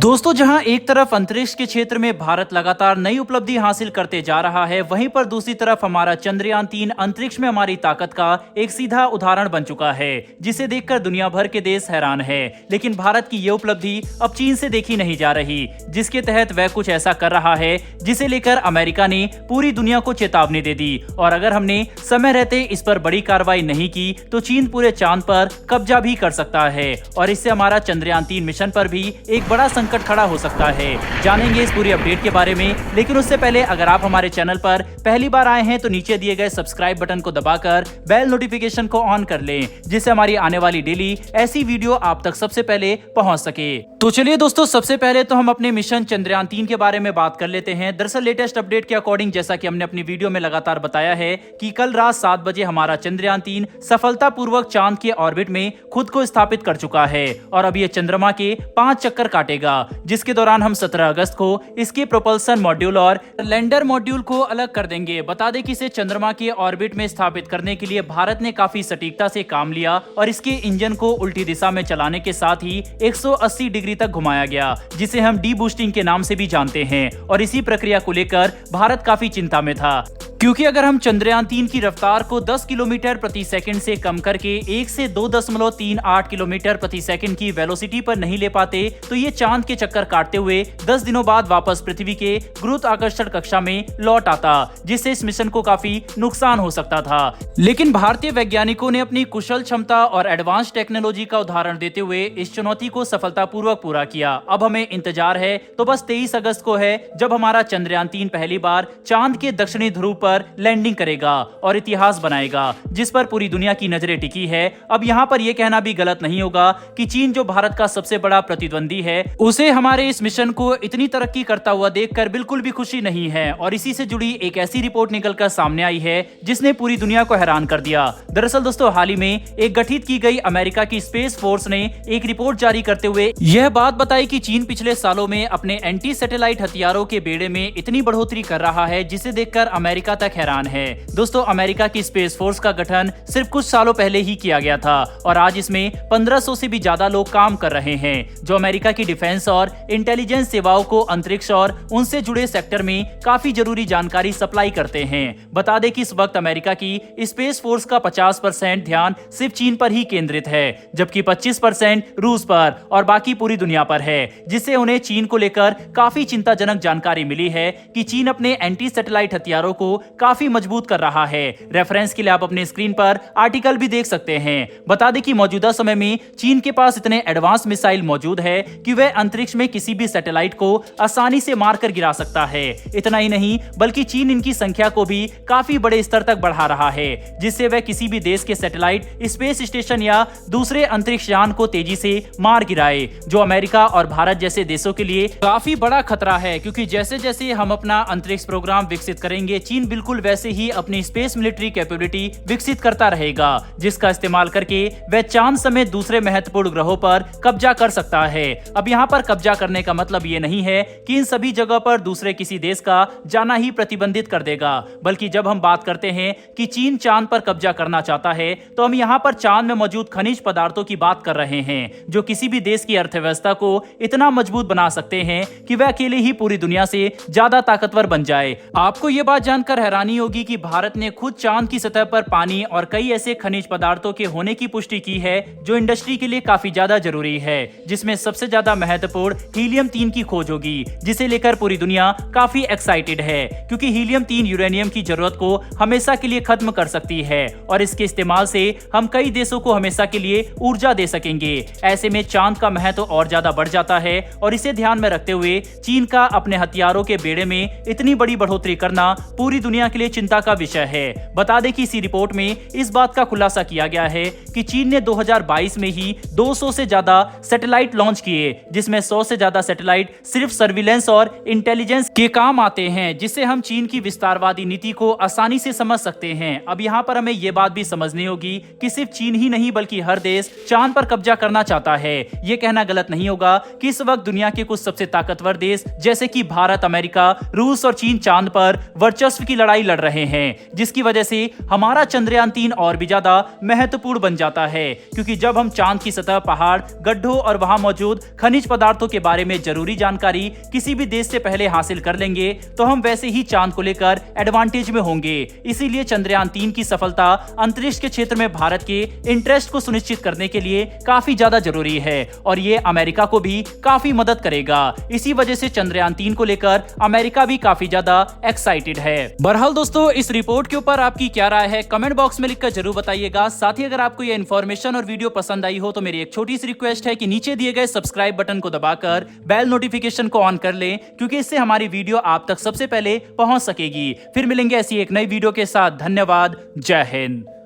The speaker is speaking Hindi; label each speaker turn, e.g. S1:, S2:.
S1: दोस्तों, जहां एक तरफ अंतरिक्ष के क्षेत्र में भारत लगातार नई उपलब्धि हासिल करते जा रहा है, वहीं पर दूसरी तरफ हमारा चंद्रयान-3 अंतरिक्ष में हमारी ताकत का एक सीधा उदाहरण बन चुका है, जिसे देखकर दुनिया भर के देश हैरान है। लेकिन भारत की ये उपलब्धि अब चीन से देखी नहीं जा रही, जिसके तहत वह कुछ ऐसा कर रहा है जिसे लेकर अमेरिका ने पूरी दुनिया को चेतावनी दे दी। और अगर हमने समय रहते इस पर बड़ी कार्रवाई नहीं की तो चीन पूरे चांद पर कब्जा भी कर सकता है और इससे हमारा चंद्रयान-3 मिशन पर भी एक बड़ा संकट खड़ा हो सकता है। जानेंगे इस पूरी अपडेट के बारे में, लेकिन उससे पहले अगर आप हमारे चैनल पर पहली बार आए हैं तो नीचे दिए गए सब्सक्राइब बटन को दबाकर बेल नोटिफिकेशन को ऑन कर लें, जिससे हमारी आने वाली डेली ऐसी वीडियो आप तक सबसे पहले पहुंच सके। तो चलिए दोस्तों, सबसे पहले तो हम अपने मिशन चंद्रयान-3 के बारे में बात कर लेते हैं। दरअसल लेटेस्ट अपडेट के अकॉर्डिंग, जैसा कि हमने अपनी वीडियो में लगातार बताया है कि कल रात 7 बजे हमारा चंद्रयान-3 सफलतापूर्वक चांद के ऑर्बिट में खुद को स्थापित कर चुका है और अब ये चंद्रमा के 5 चक्कर काटेगा, जिसके दौरान हम 17 अगस्त को इसके प्रोपल्सन मॉड्यूल और लैंडर मॉड्यूल को अलग कर देंगे। बता दें कि इसे चंद्रमा के ऑर्बिट में स्थापित करने के लिए भारत ने काफी सटीकता से काम लिया और इसके इंजन को उल्टी दिशा में चलाने के साथ ही 180 डिग्री तक घुमाया गया, जिसे हम डी बूस्टिंग के नाम से भी जानते हैं। और इसी प्रक्रिया को लेकर भारत काफी चिंता में था, क्योंकि अगर हम चंद्रयान-3 की रफ्तार को 10 किलोमीटर प्रति सेकंड से कम करके 1 से 2.38 किलोमीटर प्रति सेकंड की वेलोसिटी पर नहीं ले पाते तो ये चांद के चक्कर काटते हुए 10 दिनों बाद वापस पृथ्वी के गुरुत्वाकर्षण कक्षा में लौट आता, जिससे इस मिशन को काफी नुकसान हो सकता था। लेकिन भारतीय वैज्ञानिकों ने अपनी कुशल क्षमता और एडवांस टेक्नोलॉजी का उदाहरण देते हुए इस चुनौती को सफलतापूर्वक पूरा किया। अब हमें इंतजार है तो बस 23 अगस्त को है, जब हमारा चंद्रयान-3 पहली बार चांद के दक्षिणी ध्रुव पर लैंडिंग करेगा और इतिहास बनाएगा, जिस पर पूरी दुनिया की नजरें टिकी है। अब यहाँ पर यह कहना भी गलत नहीं होगा कि चीन, जो भारत का सबसे बड़ा प्रतिद्वंदी है, उसे हमारे इस मिशन को इतनी तरक्की करता हुआ देखकर बिल्कुल भी खुशी नहीं है। और इसी से जुड़ी एक ऐसी रिपोर्ट निकलकर सामने आई है जिसने पूरी दुनिया को हैरान कर दिया। दरअसल दोस्तों, हाल ही में एक गठित की गई अमेरिका की स्पेस फोर्स ने एक रिपोर्ट जारी करते हुए यह बात बताई कि चीन पिछले सालों में अपने एंटी सैटेलाइट हथियारों के बेड़े में इतनी बढ़ोतरी कर रहा है, जिसे देखकर अमेरिका तक हैरान है। दोस्तों, अमेरिका की स्पेस फोर्स का गठन सिर्फ कुछ सालों पहले ही किया गया था और आज इसमें 1500 से भी ज्यादा लोग काम कर रहे हैं, जो अमेरिका की डिफेंस और इंटेलिजेंस सेवाओं को अंतरिक्ष और उनसे जुड़े सेक्टर में काफी जरूरी जानकारी सप्लाई करते हैं। बता दें कि इस वक्त अमेरिका की स्पेस फोर्स का 50% ध्यान सिर्फ चीन पर ही केंद्रित है, जबकि 25% रूस पर और बाकी पूरी दुनिया पर है, जिससे उन्हें चीन को लेकर काफी चिंताजनक जानकारी मिली है कि चीन अपने एंटी सैटेलाइट हथियारों को काफी मजबूत कर रहा है। रेफरेंस के लिए आप अपने स्क्रीन पर आर्टिकल भी देख सकते हैं। बता दें कि मौजूदा समय में चीन के पास इतने एडवांस मिसाइल मौजूद है कि वह अंतरिक्ष में किसी भी सैटेलाइट को आसानी से मारकर गिरा सकता है। इतना ही नहीं, बल्कि चीन इनकी संख्या को भी काफी बड़े स्तर तक बढ़ा रहा है, जिससे वह किसी भी देश के सैटेलाइट, स्पेस स्टेशन या दूसरे अंतरिक्ष यान को तेजी से मार गिराए, जो अमेरिका और भारत जैसे देशों के लिए काफी बड़ा खतरा है। क्योंकि जैसे जैसे हम अपना अंतरिक्ष प्रोग्राम विकसित करेंगे, चीन बिल्कुल वैसे ही अपनी स्पेस मिलिट्री कैपेबिलिटी विकसित करता रहेगा, जिसका इस्तेमाल करके वह चांद समेत दूसरे महत्वपूर्ण ग्रहों पर कब्जा कर सकता है। अब यहाँ पर कब्जा करने का मतलब ये नहीं है कि इन सभी जगह पर दूसरे किसी देश का जाना ही प्रतिबंधित कर देगा, बल्कि जब हम बात करते हैं कि चीन चांद पर कब्जा करना चाहता है, तो हम यहाँ पर चांद में मौजूद खनिज पदार्थों की बात कर रहे हैं, जो किसी भी देश की अर्थव्यवस्था को इतना मजबूत बना सकते हैं कि वह अकेले ही पूरी दुनिया से ज्यादा ताकतवर बन जाए। आपको ये बात जानकर हैरानी होगी कि भारत ने खुद चांद की सतह पर पानी और कई ऐसे खनिज पदार्थों के होने की पुष्टि की है, जो इंडस्ट्री के लिए काफी ज्यादा जरूरी है, जिसमें सबसे ज्यादा महत्वपूर्ण हीलियम-3 की खोज होगी, जिसे लेकर पूरी दुनिया काफी एक्साइटेड है, क्योंकि हीलियम-3 यूरेनियम की जरूरत को हमेशा के लिए खत्म कर सकती है और इसके इस्तेमाल से हम कई देशों को हमेशा के लिए ऊर्जा दे सकेंगे। ऐसे में चांद का महत्व और ज्यादा बढ़ जाता है और इसे ध्यान में रखते हुए चीन का अपने हथियारों के बेड़े में इतनी बड़ी बढ़ोतरी करना पूरी दुनिया के लिए चिंता का विषय है। बता दें कि इसी रिपोर्ट में इस बात का खुलासा किया गया है कि चीन ने 2022 में ही 200 से ज्यादा सैटेलाइट लॉन्च किए, जिसमें 100 से ज्यादा सैटेलाइट सिर्फ सर्विलेंस और इंटेलिजेंस के काम आते हैं, जिससे हम चीन की विस्तारवादी नीति को आसानी से समझ सकते हैं। अब यहाँ पर हमें यह बात भी समझनी होगी कि सिर्फ चीन ही नहीं, बल्कि हर देश चांद पर कब्जा करना चाहता है। ये कहना गलत नहीं होगा कि इस वक्त दुनिया के कुछ सबसे ताकतवर देश जैसे कि भारत, अमेरिका, रूस और चीन चांद पर वर्चस्व की लड़ाई लड़ रहे हैं, जिसकी वजह से हमारा चंद्रयान 3 और भी ज्यादा महत्वपूर्ण बन जाता है। क्योंकि जब हम चांद की सतह, पहाड़, गड्ढों और वहां मौजूद खनिज पदार्थों के बारे में जरूरी जानकारी किसी भी देश से पहले हासिल कर लेंगे तो हम वैसे ही चांद को लेकर एडवांटेज में होंगे। इसीलिए चंद्रयान 3 की सफलता अंतरिक्ष के क्षेत्र में भारत के इंटरेस्ट को सुनिश्चित करने के लिए काफी ज्यादा जरूरी है और ये अमेरिका को भी काफी मदद करेगा। इसी वजह से चंद्रयान 3 को लेकर अमेरिका भी काफी ज्यादा एक्साइटेड है। बहरहाल दोस्तों, इस रिपोर्ट के ऊपर आपकी क्या राय है कमेंट बॉक्स में लिखकर जरूर बताइएगा। साथ ही अगर आपको यह इन्फॉर्मेशन और वीडियो पसंद आई हो तो मेरी एक छोटी सी रिक्वेस्ट है कि नीचे दिए गए सब्सक्राइब बटन को दबाकर बेल नोटिफिकेशन को ऑन कर लें, क्योंकि इससे हमारी वीडियो आप तक सबसे पहले पहुंच सकेगी। फिर मिलेंगे ऐसी एक नई वीडियो के साथ। धन्यवाद। जय हिंद।